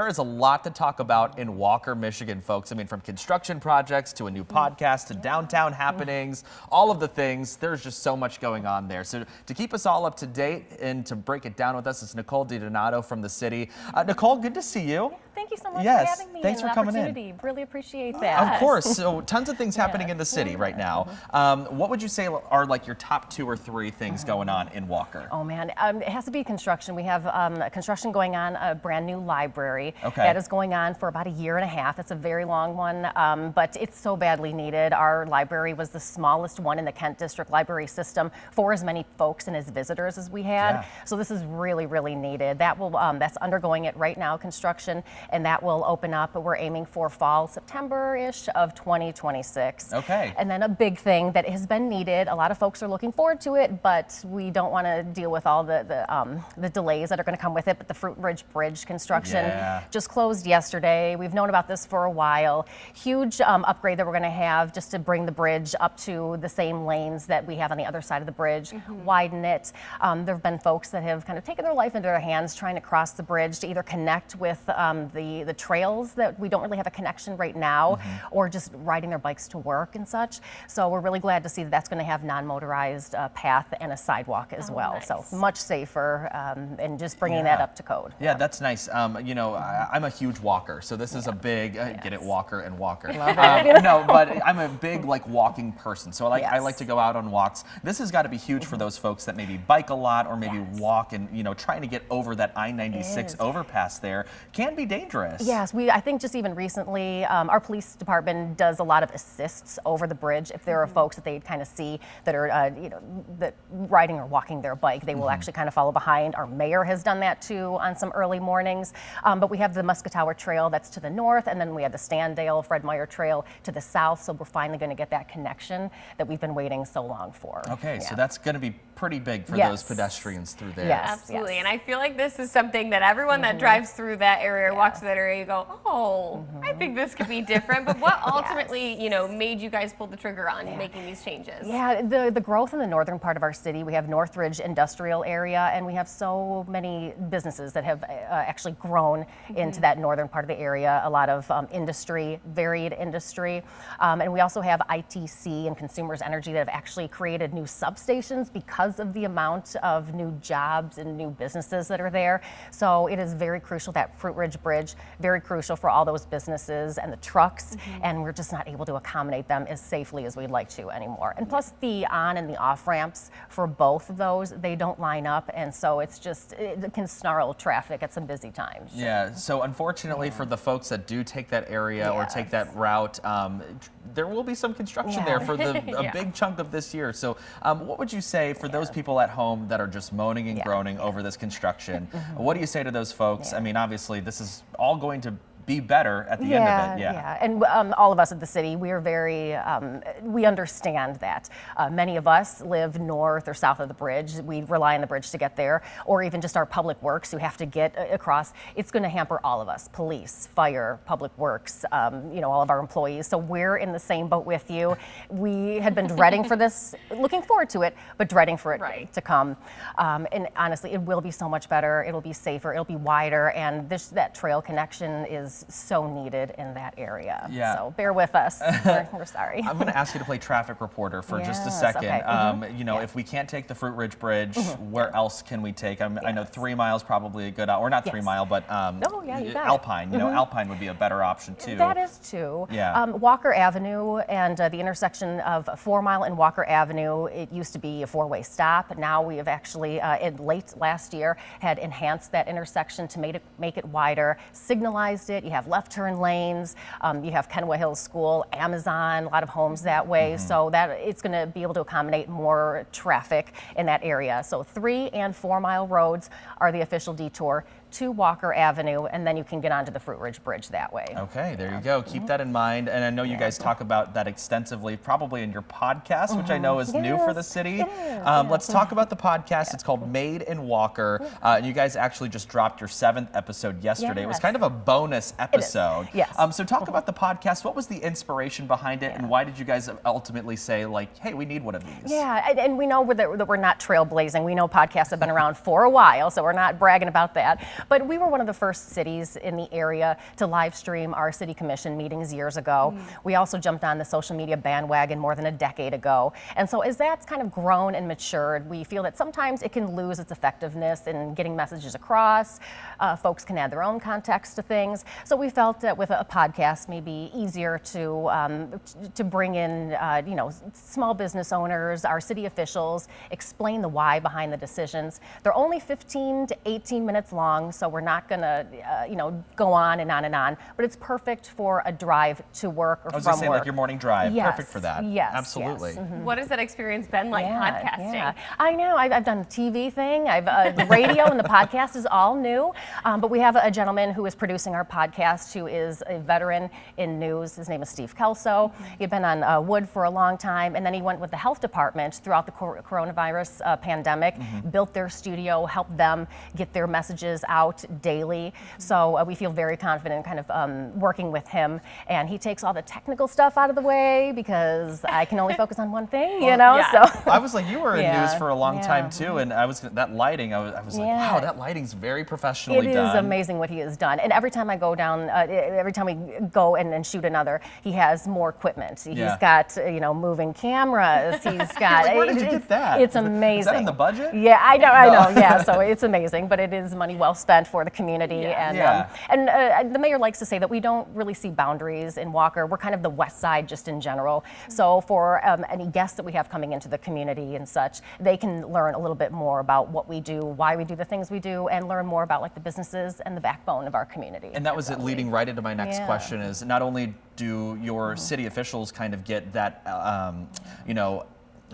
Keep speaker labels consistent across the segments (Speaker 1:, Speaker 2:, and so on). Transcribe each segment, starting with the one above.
Speaker 1: There is a lot to talk about in Walker, Michigan, folks. I mean, from construction projects to a new podcast to downtown happenings, all of the things. There's just so much going on there. So to keep us all up to date and to break it down with us is Nicole DiDonato from the city. Nicole, good to see you.
Speaker 2: Thank you so much
Speaker 1: Yes,
Speaker 2: for having me.
Speaker 1: thanks
Speaker 2: and
Speaker 1: for coming in.
Speaker 2: opportunity. Really appreciate that.
Speaker 1: Of course. So tons of things happening in the city right now. What would you say are like your top 2 or 3 things going on in Walker?
Speaker 2: Oh man, it has to be construction. We have construction going on, a brand new library
Speaker 1: Okay.
Speaker 2: that is going on for about a year and a half. It's a very long one, but it's so badly needed. Our library was the smallest one in the Kent District library system for as many folks and as visitors as we had.
Speaker 1: Yeah.
Speaker 2: So this is really, really needed. That will that's undergoing it right now, construction, and that will open up. We're aiming for fall, September-ish of 2026.
Speaker 1: Okay.
Speaker 2: And then a big thing that has been needed. A lot of folks are looking forward to it, but we don't want to deal with all the delays that are going to come with it. But the Fruit Ridge Bridge construction just closed yesterday. We've known about this for a while. Huge upgrade that we're going to have just to bring the bridge up to the same lanes that we have on the other side of the bridge, widen it. There have been folks that have kind of taken their life into their hands trying to cross the bridge to either connect with the trails that we don't really have a connection right now, or just riding their bikes to work and such. So we're really glad to see that that's going to have non-motorized path and a sidewalk as well.
Speaker 3: Nice.
Speaker 2: So much safer, and just bringing that up to code.
Speaker 1: Yeah, that's nice. You know, I'm a huge walker, so this is a big get it, walker and walker. No, but I'm a big like walking person, so I like to go out on walks. This has got to be huge for those folks that maybe bike a lot or maybe walk, and trying to get over that I-96 overpass there can be dangerous.
Speaker 2: Yes, I think just even recently, our police department does a lot of assists over the bridge. If there are folks that they kind of see that are, that riding or walking their bike, they will actually kind of follow behind. Our mayor has done that too on some early mornings. But we have the Muscatower Trail that's to the north, and then we have the Standale, Fred Meyer Trail to the south. So we're finally going to get that connection that we've been waiting so long for.
Speaker 1: Okay, so that's going to be pretty big for those pedestrians through there.
Speaker 2: Yes,
Speaker 3: Absolutely, and I feel like this is something that everyone that drives through that area or walks through that area, you go, oh, I think this could be different. But what ultimately, made you guys pull the trigger on making these changes?
Speaker 2: Yeah, the growth in the northern part of our city, we have Northridge industrial area, and we have so many businesses that have actually grown into that northern part of the area. A lot of industry, varied industry, and we also have ITC and Consumers Energy that have actually created new substations because of the amount of new jobs and new businesses that are there. So it is very crucial, that Fruit Ridge Bridge, very crucial for all those businesses and the trucks, and we're just not able to accommodate them as safely as we'd like to anymore. And plus the on and the off ramps for both of those, they don't line up, and so it can snarl traffic at some busy times.
Speaker 1: Yeah, so unfortunately for the folks that do take that area or take that route, there will be some construction there for a big chunk of this year. So what would you say for those people at home that are just moaning and groaning over this construction? What do you say to those folks? I mean, obviously this is all going to be better at the end of it.
Speaker 2: Yeah, and all of us at the city, we are very, we understand that. Many of us live north or south of the bridge. We rely on the bridge to get there, or even just our public works who have to get across. It's going to hamper all of us, police, fire, public works, all of our employees. So we're in the same boat with you. We had been dreading for this, looking forward to it, but dreading for it to come. And honestly, it will be so much better. It'll be safer. It'll be wider, and that trail connection is so needed in that area.
Speaker 1: Yeah.
Speaker 2: So bear with us. We're sorry.
Speaker 1: I'm going to ask you to play traffic reporter for just a second.
Speaker 2: Okay.
Speaker 1: If we can't take the Fruit Ridge Bridge, where else can we take? I know 3 miles probably a good, or not 3 mile, but
Speaker 2: you got
Speaker 1: Alpine. Alpine would be a better option too.
Speaker 2: That is too.
Speaker 1: Yeah.
Speaker 2: Walker Avenue and the intersection of 4 Mile and Walker Avenue, it used to be a 4-way stop. Now we have actually, late last year, had enhanced that intersection to make it wider, signalized it. You have left turn lanes, you have Kenwa Hills School, Amazon, a lot of homes that way, so that it's going to be able to accommodate more traffic in that area. So 3 and 4 mile roads are the official detour to Walker Avenue, and then you can get onto the Fruit Ridge Bridge that way.
Speaker 1: Okay, there you go. Keep that in mind. And I know you guys talk about that extensively, probably in your podcast, which I know is new for the city. Let's talk about the podcast. It's called Made in Walker. And you guys actually just dropped your 7th episode yesterday. It was kind of a bonus episode.
Speaker 2: Yes.
Speaker 1: So talk about the podcast. What was the inspiration behind it, and why did you guys ultimately say, like, hey, we need one of these?
Speaker 2: Yeah, and we know that we're not trailblazing. We know podcasts have been around for a while, so we're not bragging about that. But we were one of the first cities in the area to live stream our city commission meetings years ago. We also jumped on the social media bandwagon more than a decade ago. And so as that's kind of grown and matured, we feel that sometimes it can lose its effectiveness in getting messages across. Folks can add their own context to things. So we felt that with a podcast, maybe easier to bring in, small business owners, our city officials, explain the why behind the decisions. They're only 15 to 18 minutes long, so we're not going to, go on and on and on. But it's perfect for a drive to work or
Speaker 1: I was
Speaker 2: from
Speaker 1: going to say,
Speaker 2: work.
Speaker 1: like your morning drive.
Speaker 2: Yes,
Speaker 1: Perfect for that.
Speaker 2: yes,
Speaker 1: Absolutely.
Speaker 2: yes.
Speaker 3: What has that experience been like podcasting?
Speaker 2: Yeah. I know. I've done the TV thing. The radio and the podcast is all new. But we have a gentleman who is producing our podcast who is a veteran in news. His name is Steve Kelso. He'd been on Wood for a long time, and then he went with the health department throughout the coronavirus pandemic, built their studio, helped them get their messages out daily. So we feel very confident kind of working with him. And he takes all the technical stuff out of the way because I can only focus on one thing,
Speaker 3: Yeah.
Speaker 2: So
Speaker 1: I was like, you were in
Speaker 2: Yeah,
Speaker 1: news for a long
Speaker 2: yeah.
Speaker 1: time too, and that lighting, I was like,
Speaker 2: Yeah.
Speaker 1: wow, that lighting's very professionally
Speaker 2: it
Speaker 1: done.
Speaker 2: is amazing what he has done. And every time I go down, every time we go and shoot another, he has more equipment. He's
Speaker 1: Yeah.
Speaker 2: got, moving cameras. He's got.
Speaker 1: Like, where did you get that?
Speaker 2: It's amazing.
Speaker 1: Is that in the budget?
Speaker 2: Yeah, I know. Yeah, so it's amazing, but it is money well spent for the community.
Speaker 3: Yeah.
Speaker 2: And the mayor likes to say that we don't really see boundaries in Walker. We're kind of the west side just in general. So for any guests that we have coming into the community and such, they can learn a little bit more about what we do, why we do the things we do, and learn more about like the businesses and the backbone of our community.
Speaker 1: And that was it leading right into my next
Speaker 2: Yeah.
Speaker 1: question is not only do your city officials kind of get that,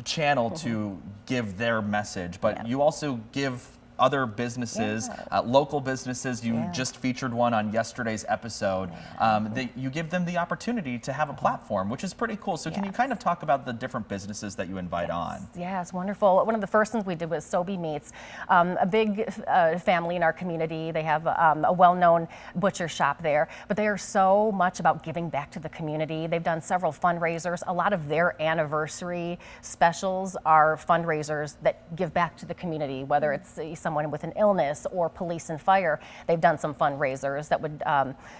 Speaker 1: channel to give their message, but you also give other businesses, local businesses. You just featured one on yesterday's episode. That you give them the opportunity to have a platform, which is pretty cool. So can you kind of talk about the different businesses that you invite on?
Speaker 2: Yeah, it's wonderful. One of the first things we did was Sobe Meats, a big family in our community. They have a well-known butcher shop there, but they are so much about giving back to the community. They've done several fundraisers. A lot of their anniversary specials are fundraisers that give back to the community, whether it's someone with an illness or police and fire. They've done some fundraisers that would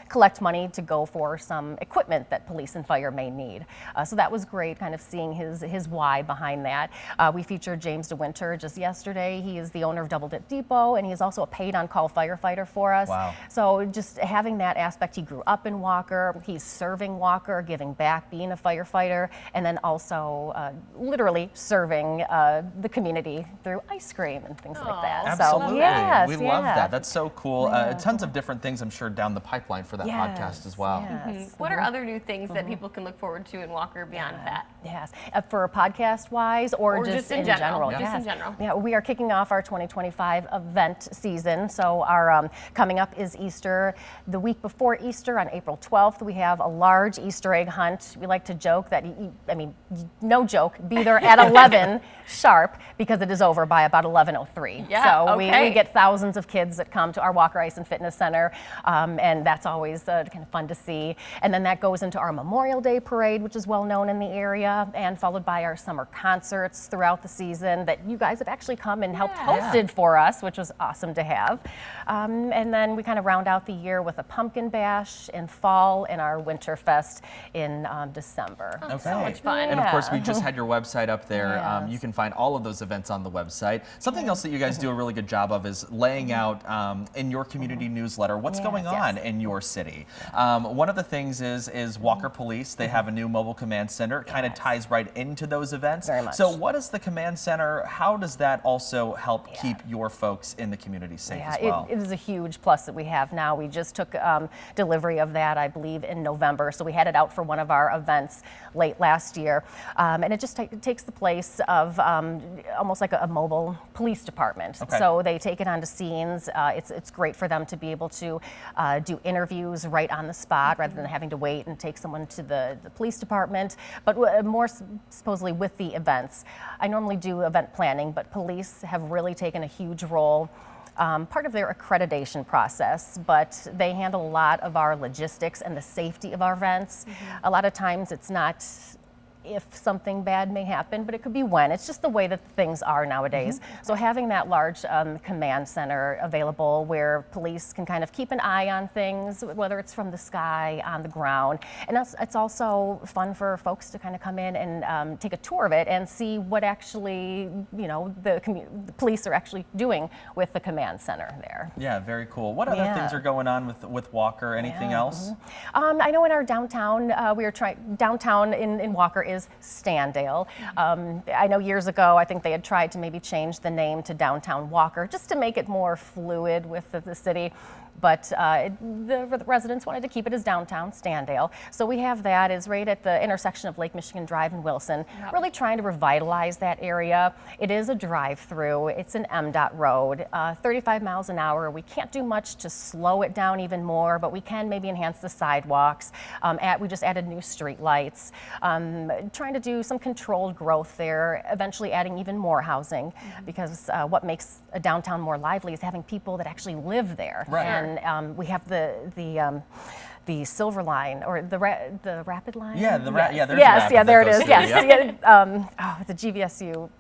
Speaker 2: collect money to go for some equipment that police and fire may need. So that was great, kind of seeing his why behind that. We featured James DeWinter just yesterday. He is the owner of Double Dip Depot, and he is also a paid-on-call firefighter for us.
Speaker 1: Wow.
Speaker 2: So just having that aspect, he grew up in Walker. He's serving Walker, giving back, being a firefighter, and then also literally serving the community through ice cream and things like that.
Speaker 1: Absolutely.
Speaker 2: So, yes,
Speaker 1: we love
Speaker 2: yeah.
Speaker 1: that. That's so cool. Tons of different things, I'm sure, down the pipeline for that podcast as well.
Speaker 2: Yes.
Speaker 3: What are other new things that people can look forward to in Walker beyond that?
Speaker 2: Yes, for podcast-wise or
Speaker 3: just in
Speaker 2: in
Speaker 3: general.
Speaker 2: general?
Speaker 3: Just in
Speaker 2: Yes.
Speaker 3: general.
Speaker 2: Yeah, we are kicking off our 2025 event season. So our coming up is Easter. The week before Easter, on April 12th, we have a large Easter egg hunt. We like to joke that, no joke, be there at 11 sharp because it is over by about 11:03.
Speaker 3: Yeah,
Speaker 2: so
Speaker 3: okay.
Speaker 2: we get thousands of kids that come to our Walker Ice and Fitness Center, and that's always kind of fun to see. And then that goes into our Memorial Day parade, which is well known in the area, and followed by our summer concerts throughout the season that you guys have actually come and helped hosted for us, which was awesome to have. And then we kind of round out the year with a pumpkin bash in fall and our Winter Fest in December.
Speaker 1: Okay.
Speaker 3: So much fun.
Speaker 1: And of course, we just had your website up there.
Speaker 2: Yes.
Speaker 1: You can find all of those events on the website. Something else that you guys do a really good job of is laying out in your community newsletter what's going on in your city. One of the things is Walker Police. They have a new mobile command center. It kind of ties right into those events.
Speaker 2: Very much.
Speaker 1: So what is the command center? How does that also help keep your folks in the community safe as well?
Speaker 2: It is a huge plus that we have now. We just took delivery of that, I believe, in November. So we had it out for one of our events late last year. And it just takes the place of almost like a mobile police department.
Speaker 1: Okay.
Speaker 2: So they take it onto scenes. It's great for them to be able to do interviews right on the spot rather than having to wait and take someone to the police department. But more supposedly with the events. I normally do event planning, but police have really taken a huge role. Part of their accreditation process, but they handle a lot of our logistics and the safety of our events. A lot of times it's not if something bad may happen, but it could be when. It's just the way that things are nowadays. So having that large command center available where police can kind of keep an eye on things, whether it's from the sky, on the ground. And it's also fun for folks to kind of come in and take a tour of it and see what actually, the police are actually doing with the command center there.
Speaker 1: Yeah, very cool. What other things are going on with Walker? Anything else?
Speaker 2: I know in our downtown, downtown in Walker is Standale. I know years ago, I think they had tried to maybe change the name to Downtown Walker just to make it more fluid with the city. But the residents wanted to keep it as Downtown Standale. So we have that is right at the intersection of Lake Michigan Drive and Wilson, really trying to revitalize that area. It is a drive-through. It's an MDOT road, 35 miles an hour. We can't do much to slow it down even more, but we can maybe enhance the sidewalks. We just added new street lights, trying to do some controlled growth there, eventually adding even more housing, because what makes a downtown more lively is having people that actually live there.
Speaker 1: Right.
Speaker 2: And we have the Silver Line or the Rapid Line.
Speaker 1: Yeah,
Speaker 2: there it is. The GVSU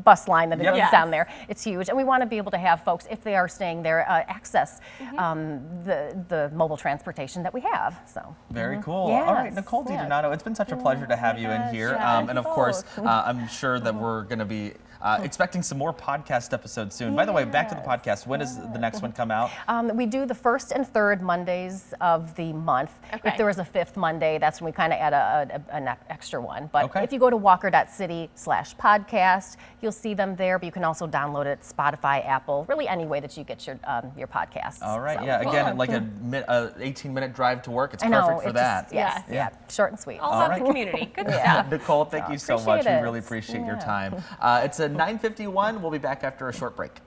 Speaker 2: bus line that goes down there. It's huge, and we want to be able to have folks, if they are staying there, access the mobile transportation that we have. So
Speaker 1: very cool.
Speaker 2: Yes.
Speaker 1: All right, Nicole DiDonato, it's been such a pleasure to have you in here, and of course, I'm sure that we're going to be expecting some more podcast episodes soon. By the way, back to the podcast. When does the next one come out? We do the first and third Mondays of the month.
Speaker 3: Okay.
Speaker 2: If there was a fifth Monday, that's when we kind of add an extra one. But if you go to walker.city/podcast, you'll see them there. But you can also download it Spotify, Apple, really any way that you get your podcasts.
Speaker 1: All right.
Speaker 2: So,
Speaker 1: Again, like a 18-minute drive to work. It's perfect for that.
Speaker 2: Short and sweet.
Speaker 3: All about the community. Good stuff.
Speaker 1: Nicole, thank you so much. We really appreciate your time. It's a 9:51. We'll be back after a short break.